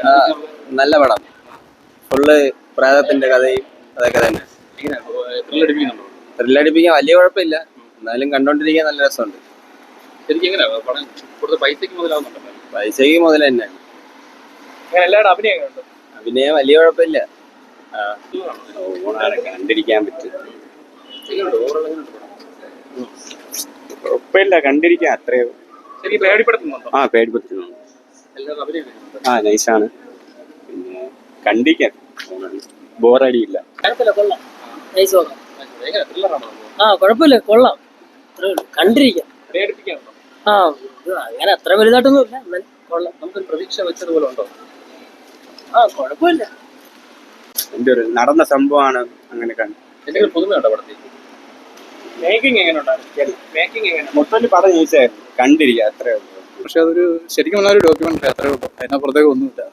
ആ, നല്ല പടം. ഫുള്ള് പ്രേതത്തിന്റെ കഥയും അതൊക്കെ തന്നെ. ത്രില്ലടിപ്പിക്കാൻ വലിയ കുഴപ്പമില്ല, എന്നാലും കണ്ടോണ്ടിരിക്കാൻ നല്ല രസമുണ്ട്. പൈസക്ക് മുതൽ തന്നെ. അഭിനയം വലിയ കുഴപ്പമില്ല, കണ്ടിരിക്കാൻ പറ്റും. കുഴപ്പമില്ല, കണ്ടിരിക്കാൻ അത്രയോ. ആ, പേടിപ്പെടുത്തുന്നുണ്ട്. ആ, നൈസാണ്. പിന്നെ കണ്ടിരിക്കാൻ ബോറടിയില്ല. ആ, കുഴപ്പമില്ല, കൊള്ളാം. കണ്ടിരിക്കാം. ആ, അങ്ങനെ അത്ര വലുതായിട്ടൊന്നും ഇല്ല, എന്നാലും കൊള്ളാം. നമുക്ക് പ്രതീക്ഷ വെച്ചതുപോലെ ഉണ്ടോ? ആ, കുഴപ്പമില്ല. എന്റെ ഒരു നടന്ന സംഭവമാണ്, അങ്ങനെ കണ്ടു. എന്തെങ്കിലും പുതുമയുണ്ടോ പടത്തിൽ? മൊത്തത്തിൽ പടം നൈസായിരുന്നു, കണ്ടിരിക്കുക അത്രേ ഉള്ളൂ. പക്ഷെ അതൊരു ശരിക്കും ഒരു ഡോക്യുമെന്ററി, അത്രേ ഉള്ളൂ. അതിനപ്പുറത്തേക്ക് ഒന്നുമില്ല.